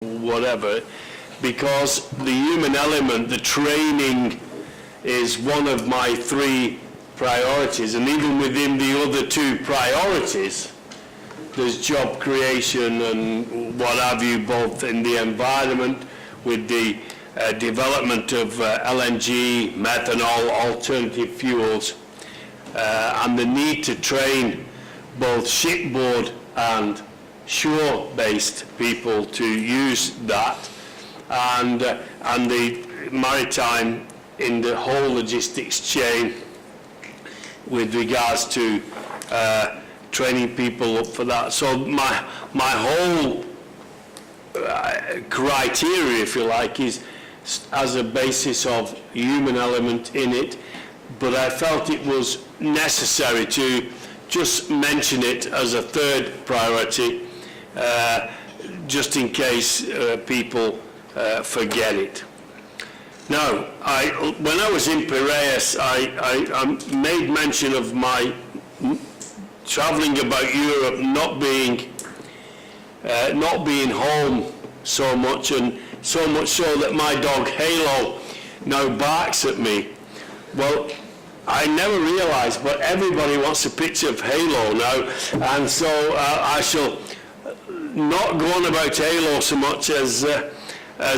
whatever, because the human element, the training, is one of my 3 priorities, and even within the other 2 priorities, there's job creation and what have you, both in the environment with the development of LNG, methanol, alternative fuels, and the need to train both shipboard and shore-based people to use that, and the maritime in the whole logistics chain with regards to training people up for that. So my whole criteria, if you like, is as a basis of human element in it, but I felt it was necessary to just mention it as a 3rd priority, just in case people forget it. Now, when I was in Piraeus, I made mention of my traveling about Europe, not being home so much, and so much so that my dog Halo now barks at me. Well, I never realized, but everybody wants a picture of Halo now, and so I shall not go on about Halo so much as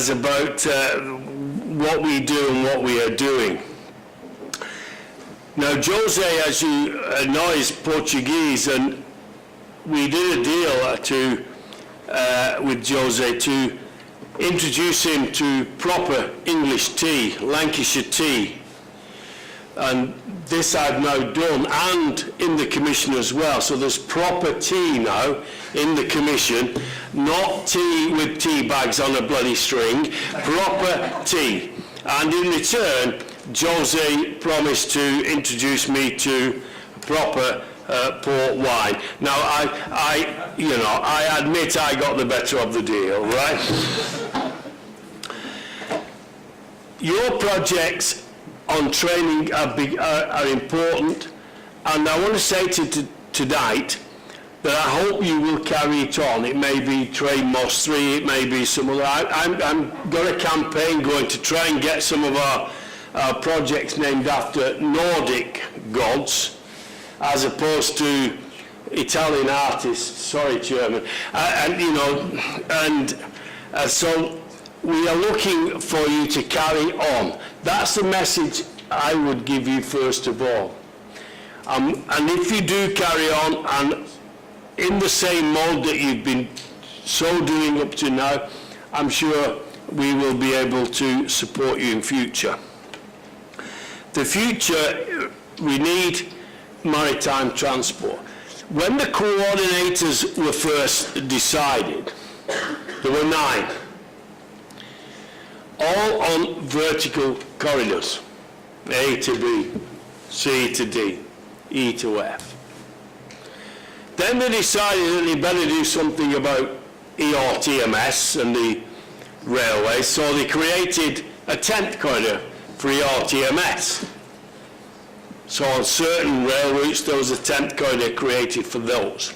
about what we do and what we are doing. Now, Jose, as you know, is Portuguese, and we did a deal with Jose to introduce him to proper English tea, Lancashire tea. And this I've now done, and in the commission as well. So there's proper tea now in the commission, not tea with tea bags on a bloody string, proper tea. And in return, Jose promised to introduce me to proper port wine. Now, I admit I got the better of the deal, right? Your projects on training are important, and I want to say tonight that I hope you will carry it on. It may be TRAINMOS III, it may be some other. I'm got a campaign going to try and get some of our projects named after Nordic gods, as opposed to Italian artists. Sorry, Chairman. So we are looking for you to carry on. That's the message I would give you first of all. And if you do carry on and in the same mode that you've been so doing up to now, I'm sure we will be able to support you in future. The future, we need maritime transport. When the coordinators were first decided, there were 9. All on vertical corridors, A to B, C to D, E to F. Then they decided that they better do something about ERTMS and the railways, so they created a 10th corridor for ERTMS. So on certain rail routes, there was a 10th corridor created for those.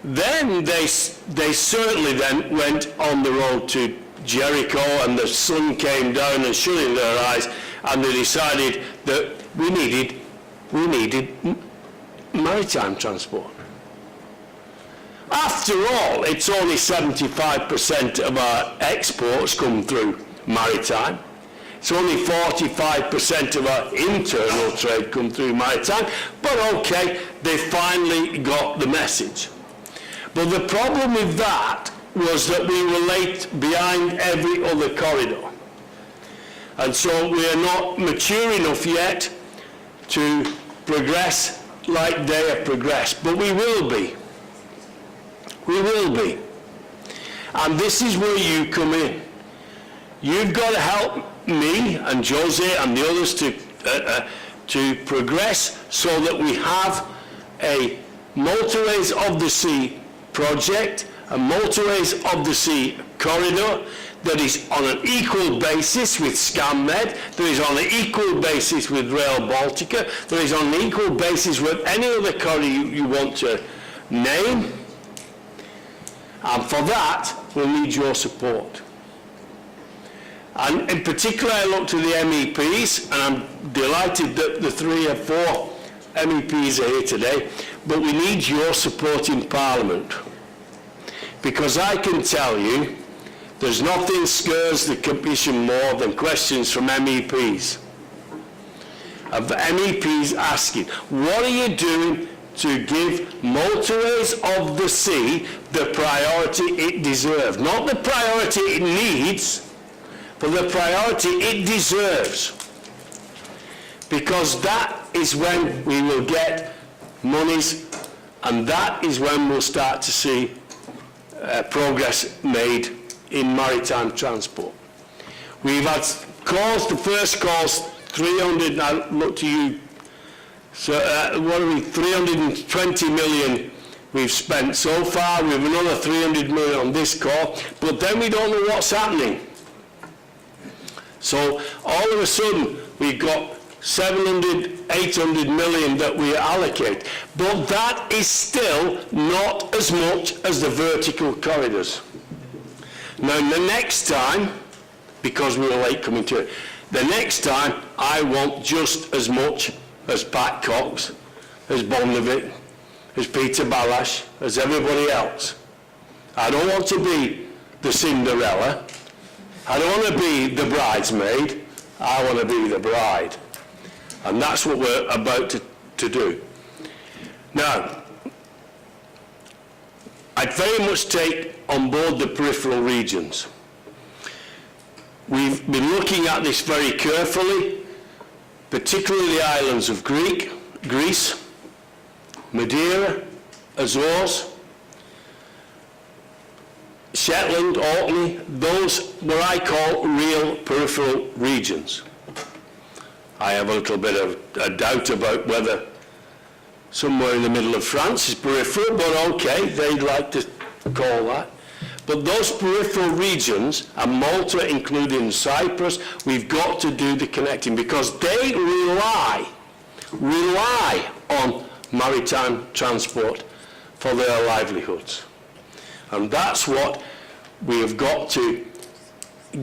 Then they certainly then went on the road to Jericho, and the sun came down and shut in their eyes, and they decided that we needed maritime transport. After all, it's only 75% of our exports come through maritime. It's only 45% of our internal trade come through maritime, but okay, they finally got the message. But the problem with that was that we were late behind every other corridor. And so we are not mature enough yet to progress like they have progressed, but we will be. We will be. And this is where you come in. You've got to help me and Jose and the others to progress so that we have a motorways of the sea project, a motorways of the sea corridor that is on an equal basis with ScanMed, that is on an equal basis with Rail Baltica, that is on an equal basis with any other corridor you want to name. And for that, will need your support. And in particular, I look to the MEPs, and I'm delighted that the 3 or 4 MEPs are here today, but we need your support in Parliament. Because I can tell you, there's nothing scares the Commission more than questions from MEPs. Of MEPs asking, what are you doing to give motorways of the sea the priority it deserves? Not the priority it needs, but the priority it deserves. Because that is when we will get monies, and that is when we'll start to see progress made in maritime transport. We've had calls, the first calls, 300, I look to you, so what are we, 320 million we've spent so far. We have another 300 million on this call, but then we don't know what's happening. So all of a sudden we've got 700, 800 million that we allocate, but that is still not as much as the vertical corridors. Now the next time, because we were late coming to it, the next time I want just as much as Pat Cox, as Bonneville, as Peter Balash, as everybody else. I don't want to be the Cinderella. I don't want to be the bridesmaid. I want to be the bride. And that's what we're about to do. Now, I'd very much take on board the peripheral regions. We've been looking at this very carefully, particularly the islands of Greece, Madeira, Azores, Shetland, Orkney, those what I call real peripheral regions. I have a little bit of a doubt about whether somewhere in the middle of France is peripheral, but okay, they'd like to call that. But those peripheral regions, and Malta including Cyprus, we've got to do the connecting because they rely on maritime transport for their livelihoods. And that's what we have got to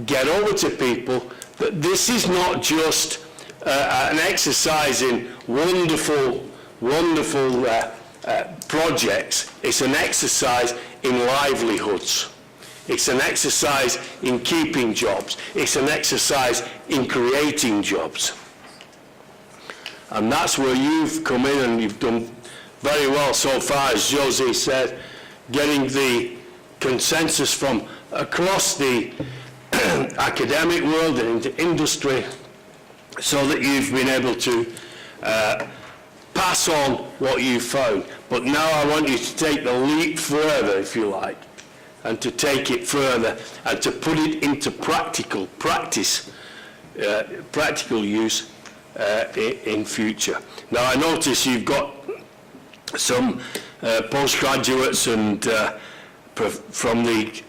get over to people, that this is not just an exercise in wonderful projects. It's an exercise in livelihoods. It's an exercise in keeping jobs. It's an exercise in creating jobs. And that's where you've come in, and you've done very well so far, as Josie said, getting the consensus from across the academic world and into industry, so that you've been able to pass on what you found. But now I want you to take the leap further, if you like, and to take it further and to put it into practical use in future. Now I notice you've got some postgraduates and from the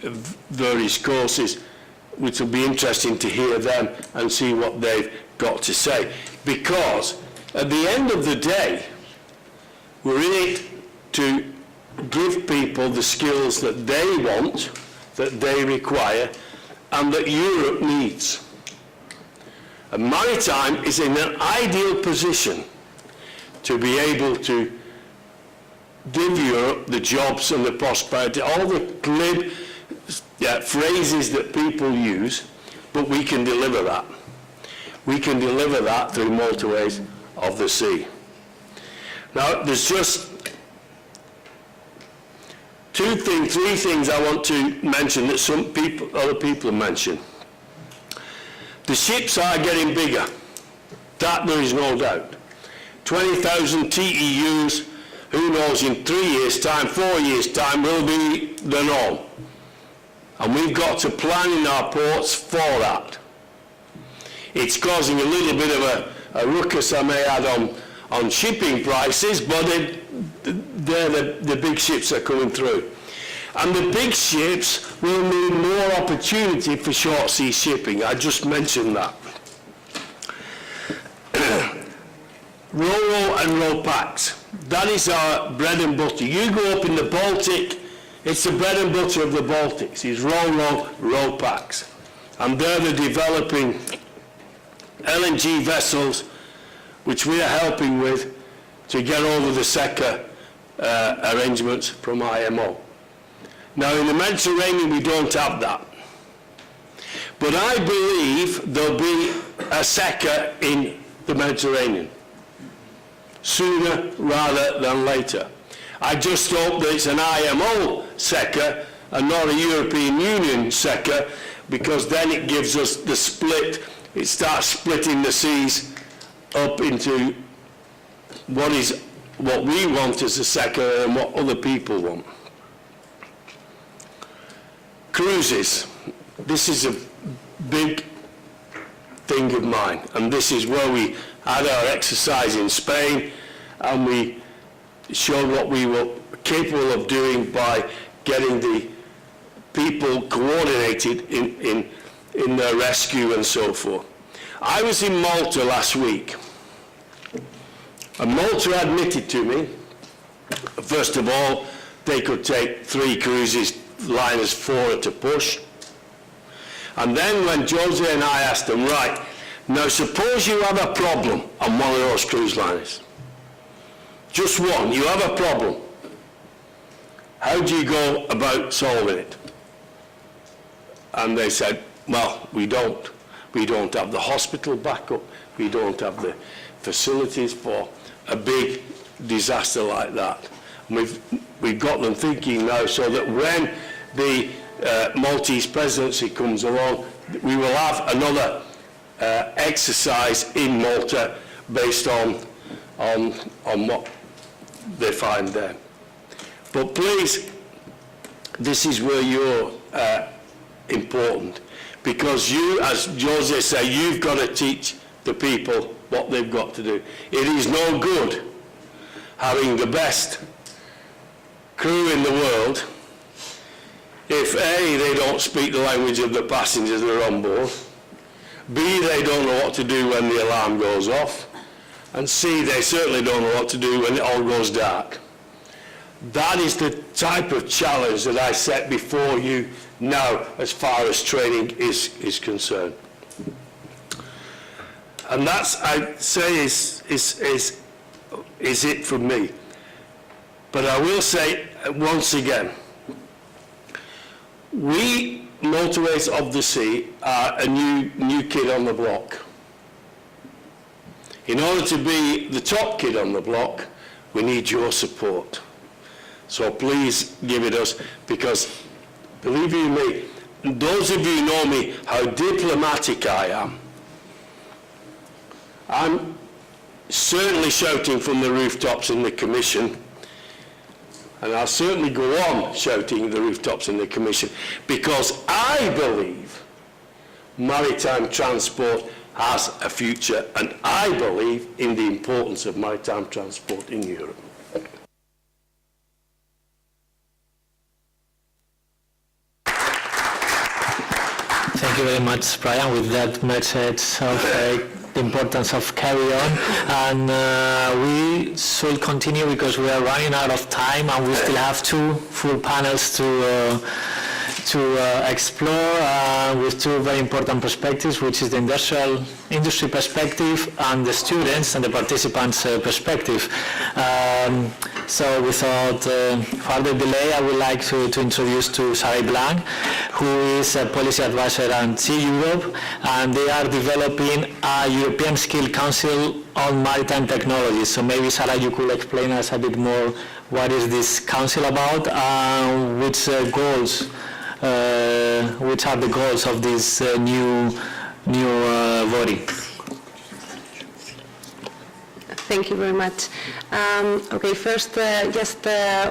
various courses, which will be interesting to hear them and see what they've got to say. Because at the end of the day, we're in it to give people the skills that they want, that they require, and that Europe needs. And maritime is in an ideal position to be able to give Europe the jobs and the prosperity, all the glib phrases that people use, but we can deliver that. We can deliver that through motorways of the sea. Now, there's just three things I want to mention that other people have mentioned. The ships are getting bigger. That there is no doubt. 20,000 TEUs, who knows, in 3 years' time, 4 years' time, will be the norm. And we've got to plan in our ports for that. It's causing a little bit of a ruckus, I may add, on shipping prices, but the big ships are coming through. And the big ships will mean more opportunity for short sea shipping. I just mentioned that. Ro-ro and ro-packs. That is our bread and butter. You go up in the Baltic It's the bread and butter of the Baltics, is ro packs. And they're developing LNG vessels, which we are helping with to get over the SECA arrangements from IMO. Now in the Mediterranean we don't have that. But I believe there'll be a SECA in the Mediterranean, sooner rather than later. I just hope that it's an IMO SECA and not a European Union SECA, because then it gives us the split. It starts splitting the seas up into what we want as a SECA and what other people want. Cruises. This is a big thing of mine, and this is where we had our exercise in Spain, and we showed what we were capable of doing by getting the people coordinated in their rescue and so forth. I was in Malta last week, and Malta admitted to me, first of all, they could take 3 cruises, liners 4 at a push. And then when Jose and I asked them, right, now suppose you have a problem on one of those cruise liners. Just one, you have a problem. How do you go about solving it? And they said, well, we don't. We don't have the hospital backup. We don't have the facilities for a big disaster like that. And we've got them thinking now so that when the Maltese presidency comes along, we will have another exercise in Malta based on what they find there. But please, this is where you're important, because you, as Jose said, you've got to teach the people what they've got to do. It is no good having the best crew in the world if A, they don't speak the language of the passengers that are on board, B, they don't know what to do when the alarm goes off, and C, they certainly don't know what to do when it all goes dark. That is the type of challenge that I set before you now as far as training is concerned. And that's, I'd say, is it from me. But I will say once again, we motorways of the sea are a new kid on the block. In order to be the top kid on the block, we need your support. So please give it us, because believe you me, those of you know me, how diplomatic I am. I'm certainly shouting from the rooftops in the Commission, and I'll certainly go on shouting at the rooftops in the Commission, because I believe maritime transport has a future, and I believe in the importance of maritime transport in Europe. Thank you very much, Brian, with that message of the importance of carry on. And we should continue because we are running out of time, and we still have 2 full panels to explore with 2 very important perspectives, which is the industry perspective and the students and the participants' perspective. So without further delay, I would like to introduce to Sarah Blanc, who is a policy advisor at Sea Europe, and they are developing a European Skill Council on maritime technology. So maybe, Sarah, you could explain us a bit more what is this council about, which are the goals of this new body. Thank you very much. Okay, first, just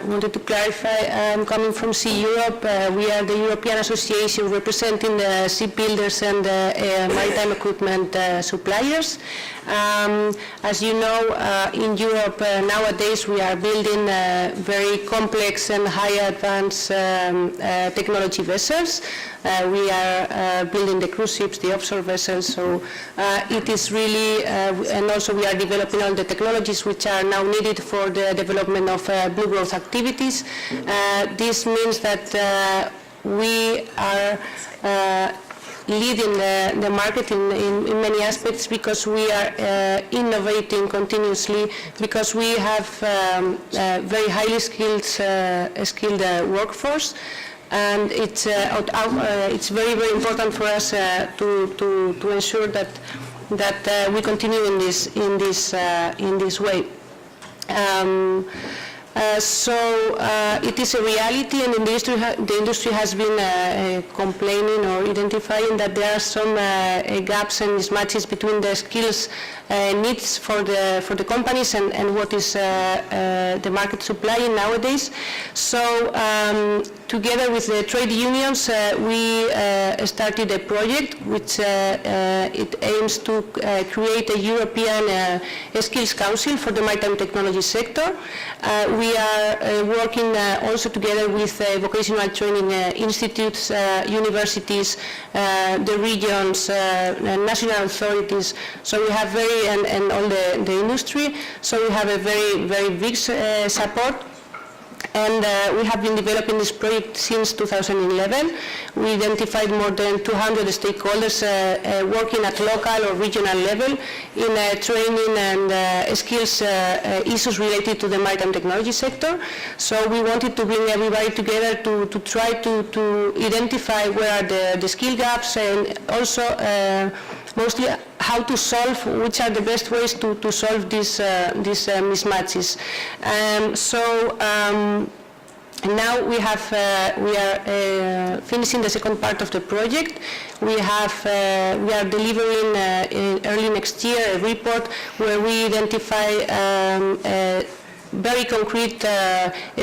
wanted to clarify, I'm coming from Sea Europe. We are the European Association representing the shipbuilders and maritime equipment suppliers. As you know, in Europe nowadays we are building very complex and high advanced technology vessels. We are building the cruise ships, the offshore vessels, so it is really, and also we are developing all the technologies which are now needed for the development of blue growth activities. This means that we are leading the market in many aspects because we are innovating continuously, because we have very highly skilled workforce, and it's very, very important for us to ensure that we continue in this way. It is a reality, and the industry has been complaining or identifying that there are some gaps and mismatches between the skills needs for the companies and what is the market supplying nowadays. So together with the trade unions, we started a project which it aims to create a European skills council for the maritime technology sector. We are working also together with vocational training institutes, universities, the regions, national authorities. So we have and all the industry. So we have a very, very big support. And we have been developing this project since 2011. We identified more than 200 stakeholders working at local or regional level in training and skills issues related to the maritime technology sector. So we wanted to bring everybody together to try to identify where are the skill gaps, and also mostly how to solve, which are the best ways to solve these mismatches. Now we are finishing the second part of the project. We are delivering early next year a report where we identify very concrete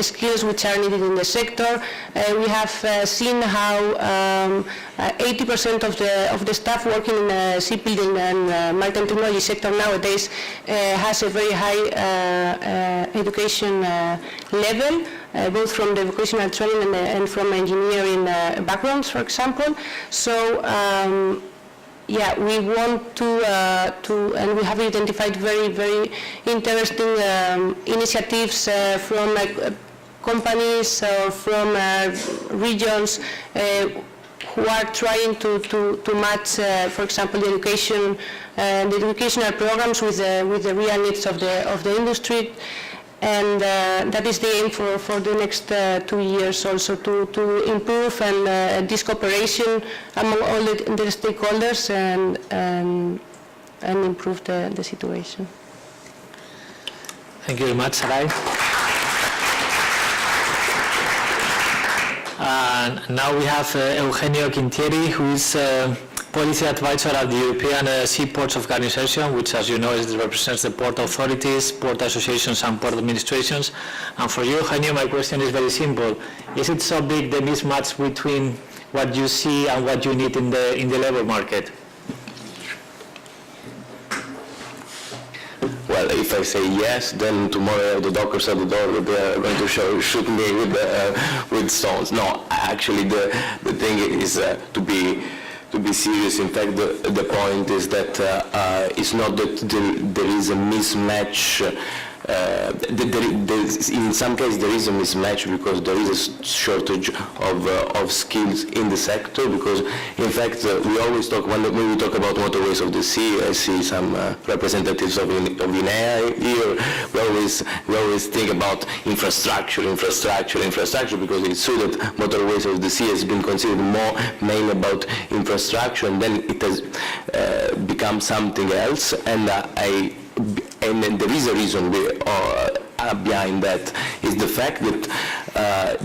skills which are needed in the sector. We have seen how 80% of the staff working in the shipbuilding and maritime technology sector nowadays has a very high education level, both from the vocational training and from engineering backgrounds, for example. So yeah, we want to, and we have identified very, very interesting initiatives from companies or from regions who are trying to match, for example, the educational programs with the real needs of the industry. And that is the aim for the next 2 years also, to improve and this cooperation among all the stakeholders and improve the situation. Thank you very much, Sarai. And now we have Eugenio Quintieri, who is Policy Advisor at the European Seaports Organization, which, as you know, represents the port authorities, port associations and port administrations. And for you, Eugenio, my question is very simple. Is it so big, the mismatch between what you see and what you need in the labor market? Well, if I say yes, then tomorrow the dockers at the door, they are going to shoot me with stones. No, actually the thing is to be serious. In fact, the point is that it's not that there is a mismatch. In some cases there is a mismatch because there is a shortage of skills in the sector, because in fact we always talk, when we talk about motorways of the sea, I see some representatives of INEA here, we always think about infrastructure, because it's true that motorways of the sea has been considered more mainly about infrastructure, and then it has become something else, and then there is a reason behind that, is the fact that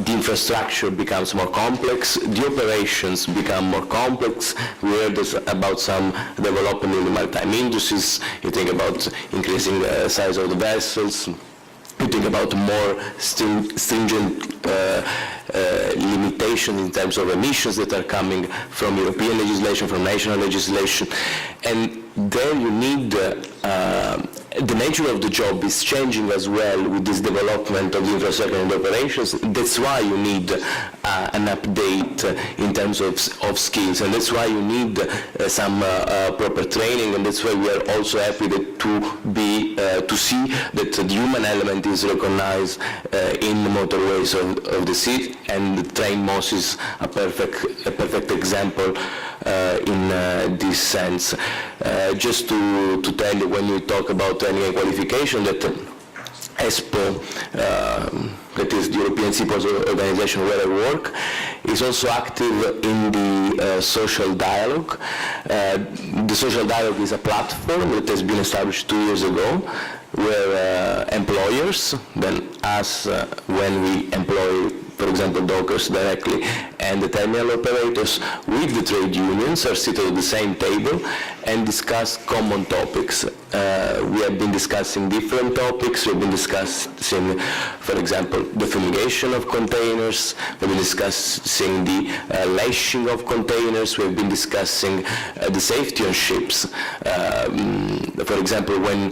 the infrastructure becomes more complex, the operations become more complex. We heard about some development in the maritime industries. You think about increasing the size of the vessels. You think about more stringent limitations in terms of emissions that are coming from European legislation, from national legislation, and there you need the nature of the job is changing as well with this development of the infrastructure and operations. That's why you need an update in terms of skills, and that's why you need some proper training, and that's why we are also happy to see that the human element is recognized in the motorways of the sea, and TrainMOS is a perfect example in this sense. Just to tell you, when you talk about training and qualification, that ESPO, that is the European Seaports Organization where I work, is also active in the social dialogue. The social dialogue is a platform that has been established 2 years ago, where employers, then us, when we employ, for example, dockers directly, and the terminal operators with the trade unions are seated at the same table and discuss common topics. We have been discussing different topics. We've been discussing, for example, the fumigation of containers. We've been discussing the lashing of containers. We've been discussing the safety on ships. For example, when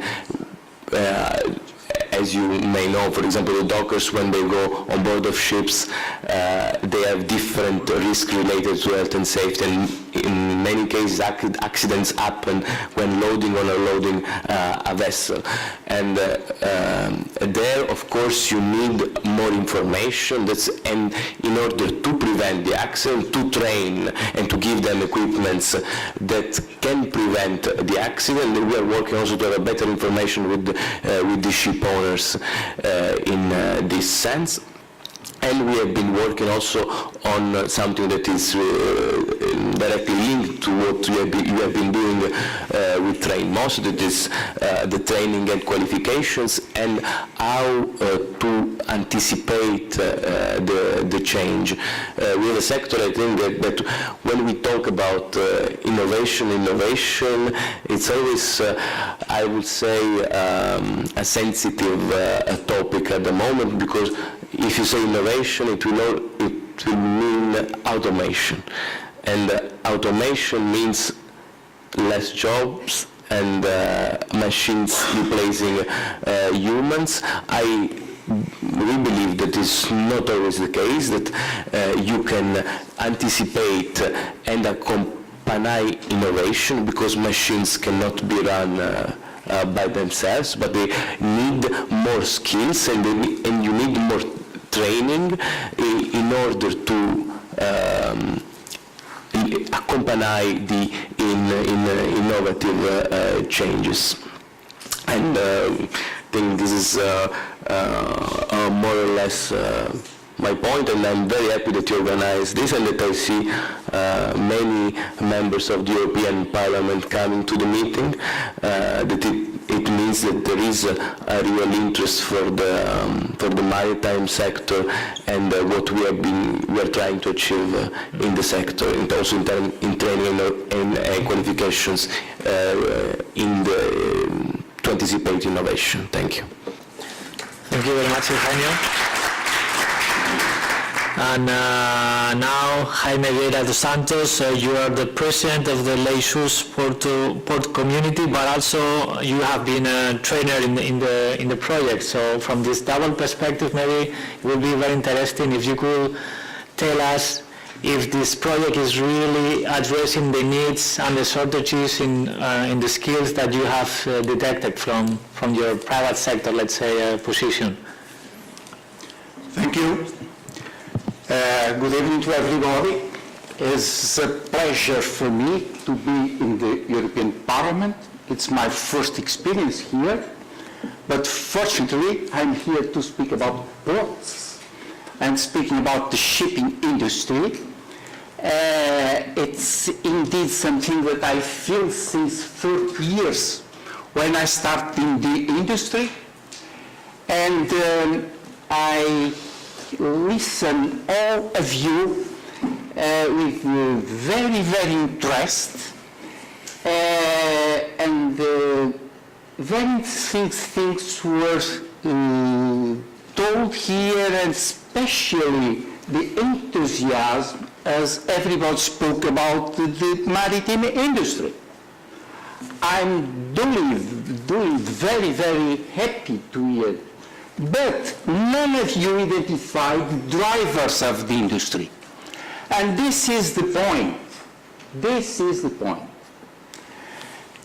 as you may know, for example, the dockers, when they go on board of ships, they have different risks related to health and safety, and in many cases accidents happen when loading or unloading a vessel. And there, of course, you need more information, and in order to prevent the accident, to train and to give them equipments that can prevent the accident. We are working also to have better information with the ship owners in this sense. And we have been working also on something that is directly linked to what you have been doing with TrainMOS, that is the training and qualifications, and how to anticipate the change. We have a sector, I think, that when we talk about innovation, it's always, I would say, a sensitive topic at the moment, because if you say innovation, it will mean automation, and automation means less jobs and machines replacing humans. We believe that is not always the case, that you can anticipate and accompany innovation, because machines cannot be run by themselves, but they need more skills, and you need more training in order to accompany the innovative changes. And I think this is more or less my point, and I'm very happy that you organize this, and that I see many members of the European Parliament coming to the meeting. That it means that there is a real interest for the maritime sector, and what we are trying to achieve in the sector, and also in training and qualifications to anticipate innovation. Thank you. Thank you very much, Eugenio. And now, Jaime Vieira dos Santos, you are the president of the Leixões Port community, but also you have been a trainer in the project. So from this double perspective, maybe it would be very interesting if you could tell us if this project is really addressing the needs and the shortages in the skills that you have detected from your private sector, let's say, position. Thank you. Good evening to everybody. It's a pleasure for me to be in the European Parliament. It's my first experience here, but fortunately I'm here to speak about ports and speaking about the shipping industry. It's indeed something that I feel since 30 years when I started in the industry, and I listen all of you with very, very interest, and very interesting things were told here, and especially the enthusiasm as everybody spoke about the maritime industry. I'm doing very, very happy to hear. But none of you identified drivers of the industry. And this is the point. This is the point.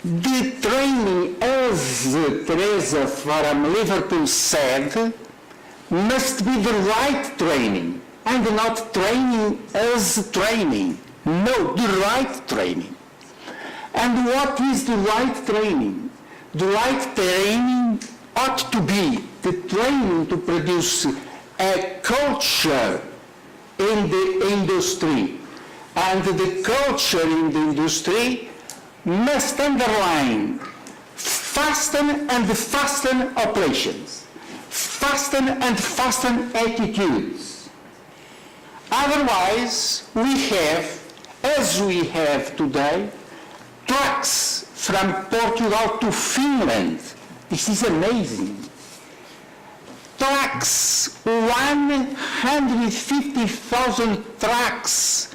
The training, as Teresa from Liverpool said, must be the right training, and not training as training. No, the right training. And what is the right training? The right training ought to be the training to produce a culture in the industry. And the culture in the industry must underline faster and faster operations, faster and faster attitudes. Otherwise, we have, as we have today, trucks from Portugal to Finland. This is amazing. Trucks, 150,000 trucks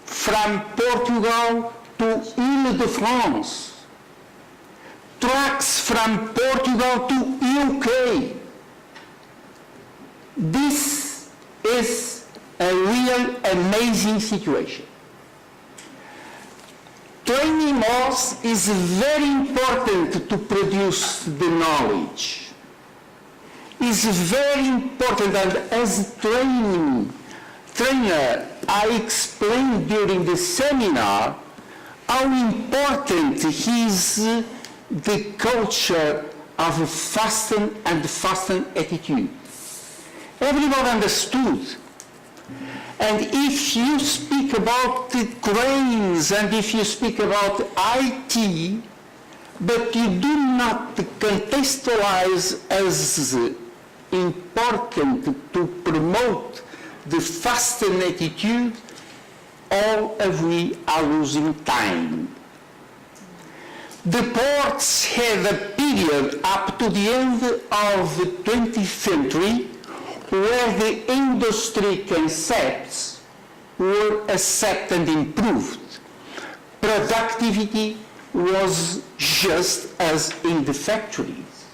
from Portugal to Ile-de-France. Trucks from Portugal to UK. This is a real amazing situation. TrainMoS is very important to produce the knowledge. It's very important, and as trainer, I explained during the seminar how important is the culture of a faster and faster attitude. Everyone understood. And if you speak about the cranes and if you speak about IT, but you do not contextualize as important to promote the faster attitude, all of we are losing time. The ports had a period up to the end of the 20th century where the industry concepts were accepted and improved. Productivity was just as in the factories.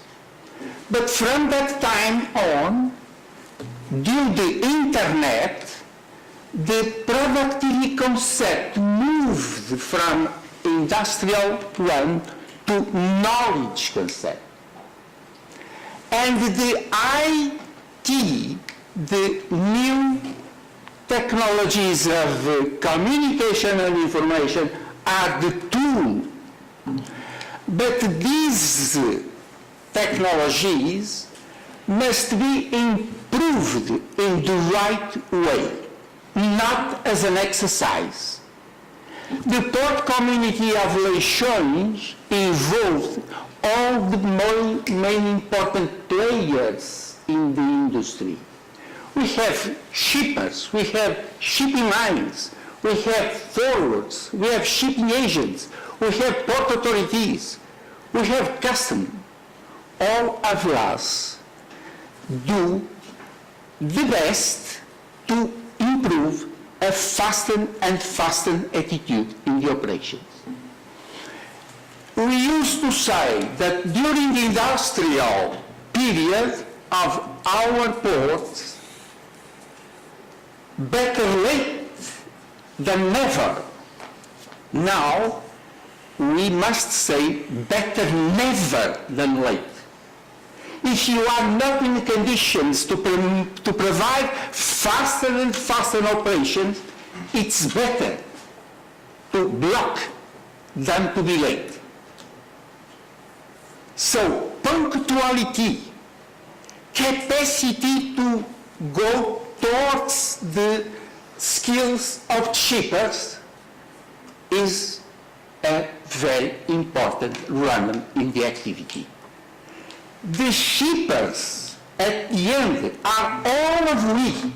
But from that time on, due to the internet, the productivity concept moved from industrial one to knowledge concept. And the IT, the new technologies of communication and information are the tool. But these technologies must be improved in the right way, not as an exercise. The port community of relations involved all the main important players in the industry. We have shippers, we have shipping lines, we have forwards, we have shipping agents, we have port authorities, we have customs. All of us do the best to improve a faster and faster attitude in the operations. We used to say that during the industrial period of our ports, better late than never. Now, we must say better never than late. If you are not in conditions to provide faster and faster operations, it's better to block than to be late. So, punctuality, capacity to go towards the skills of shippers is a very important element in the activity. The shippers at the end are all of we.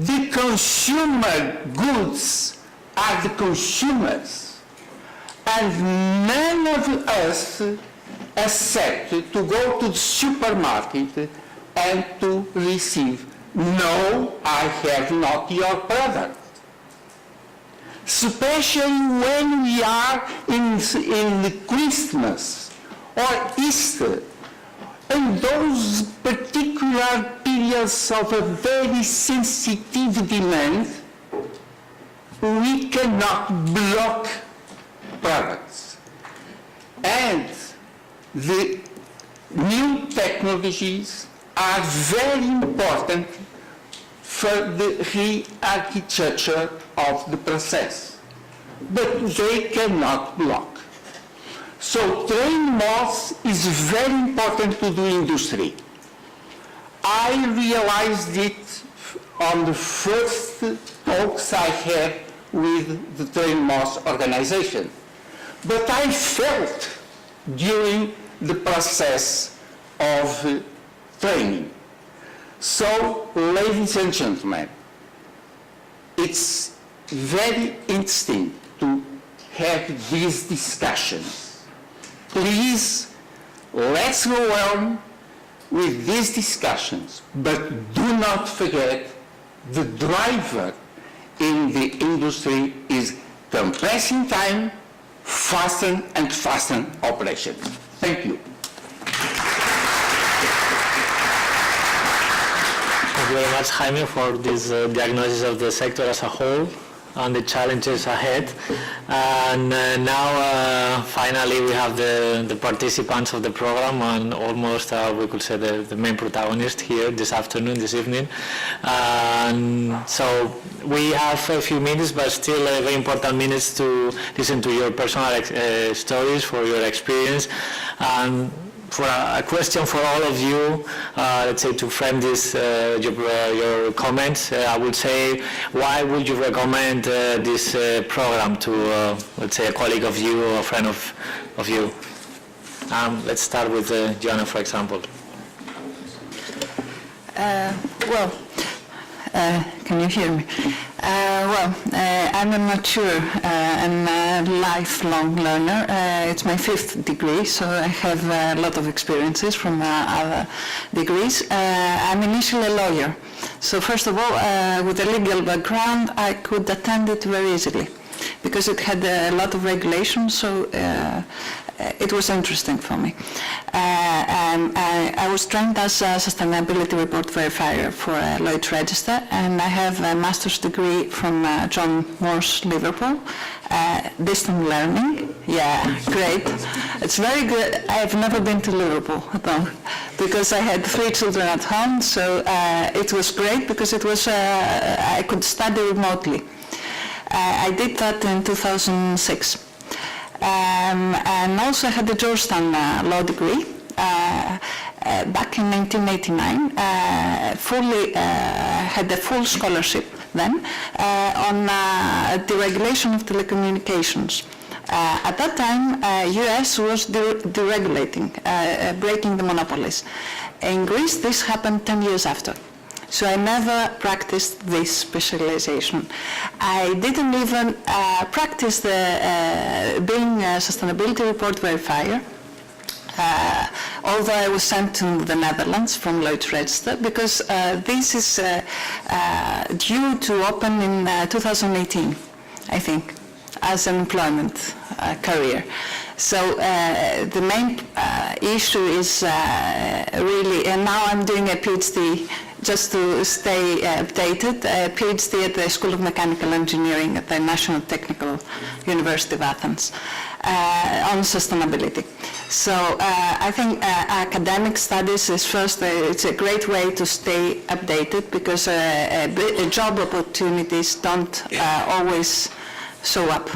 The consumer goods are the consumers. And none of us accept to go to the supermarket and to receive, no, I have not your product. especially when we are in Christmas or Easter, and those particular periods of a very sensitive demand, we cannot block products. And the new technologies are very important for the re-architecture of the process, but they cannot block. So TrainMoS is very important to the industry. I realized it on the first talks I had with the TrainMoS organization, but I felt during the process of training. So, ladies and gentlemen, it's very interesting to have these discussions. Please, let's go on with these discussions, but do not forget the driver in the industry is compressing time, faster and faster operation. Thank you. Thank you very much, Jaime, for this diagnosis of the sector as a whole and the challenges ahead. And now, finally, we have the participants of the program and almost, we could say, the main protagonist here this afternoon, this evening. And so we have a few minutes, but still very important minutes to listen to your personal stories, for your experience. And for a question for all of you, let's say to frame this, your comments, I would say, why would you recommend this program to, let's say, a colleague of you or a friend of you? Let's start with Joanna, for example. Can you hear me? I'm a mature and lifelong learner. It's my 5th degree, so I have a lot of experiences from other degrees. I'm initially a lawyer, so first of all, with a legal background, I could attend it very easily because it had a lot of regulations, so it was interesting for me. I was trained as a sustainability report verifier for Lloyd's Register, and I have a master's degree from John Moores, Liverpool. Distant learning, yeah, great. It's very good. I've never been to Liverpool, though, because I had 3 children at home, so it was great because it was, I could study remotely. I did that in 2006. And also had the Georgetown law degree back in 1989, had a full scholarship then on deregulation of telecommunications. At that time, US was deregulating, breaking the monopolies. In Greece, this happened 10 years after. So I never practiced this specialization. I didn't even practice being a sustainability report verifier, although I was sent to the Netherlands from Lloyd's Register, because this is due to open in 2018, I think, as an employment career. So the main issue is really, and now I'm doing a PhD just to stay updated, a PhD at the School of Mechanical Engineering at the National Technical University of Athens on sustainability. So I think academic studies is first, it's a great way to stay updated because job opportunities don't always show up.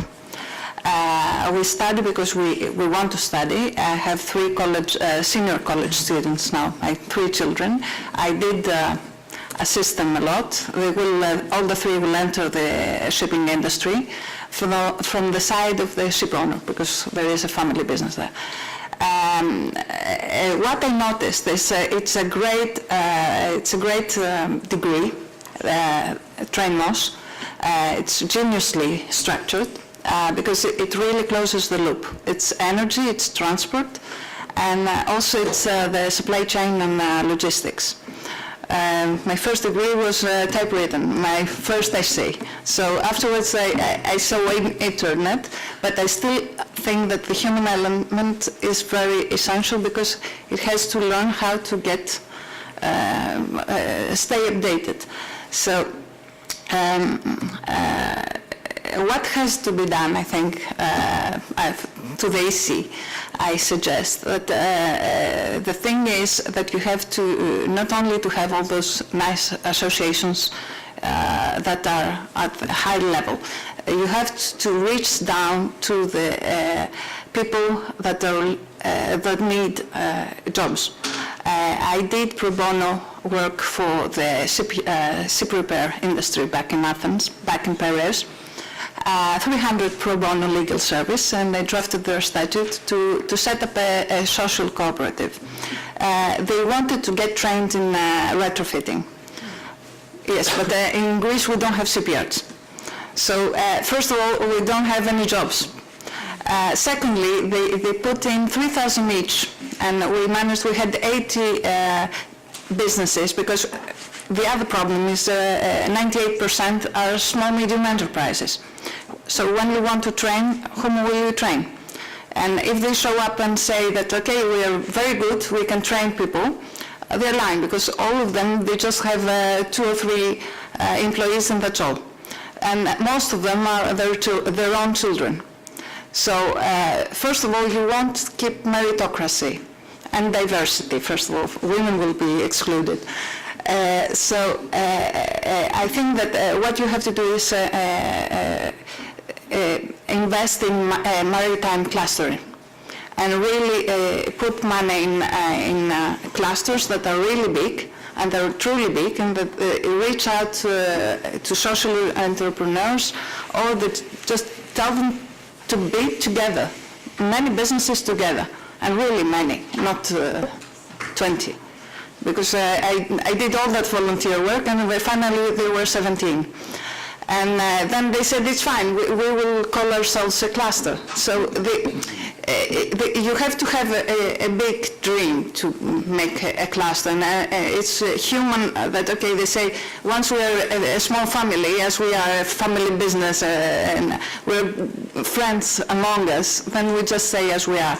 We study because we want to study. I have 3 senior college students now, I have 3 children. I did assist them a lot. All the 3 will enter the shipping industry from the side of the ship owner, because there is a family business there. What I noticed is it's a great degree, TrainMoS. It's geniusly structured. Because it really closes the loop. It's energy, it's transport, and also it's the supply chain and logistics. my first degree was typewritten, my first essay. So afterwards I saw internet, but I still think that the human element is very essential because it has to learn how to get, stay updated. So what has to be done, I think, to the EC, I suggest that the thing is that you have to not only to have all those nice associations that are at a high level, you have to reach down to the people that are that need jobs. I did pro bono work for the ship repair industry back in Athens, back in Piraeus. 300 pro bono legal service, and they drafted their statute to set up a social cooperative. They wanted to get trained in retrofitting. Yes, but in Greece we don't have shipyards. So first of all, we don't have any jobs. Secondly, they put in 3,000 each, and we had 80 businesses, because the other problem is 98% are small, medium enterprises. So when you want to train, whom will you train? And if they show up and say that, okay, we are very good, we can train people, they're lying, because all of them, they just have 2 or 3 employees and that's all. And most of them are their own children. So first of all, you won't keep meritocracy and diversity. First of all, women will be excluded. So I think that what you have to do is invest in maritime clustering and really put money in clusters that are really big and are truly big, and that reach out to social entrepreneurs, or that just tell them to be together, many businesses together, and really many, not 20. Because I did all that volunteer work, and finally there were 17. And then they said, it's fine, we will call ourselves a cluster. So you have to have a big dream to make a cluster. And it's human that, okay, they say, once we are a small family, as we are a family business, and we're friends among us, then we just say as we are.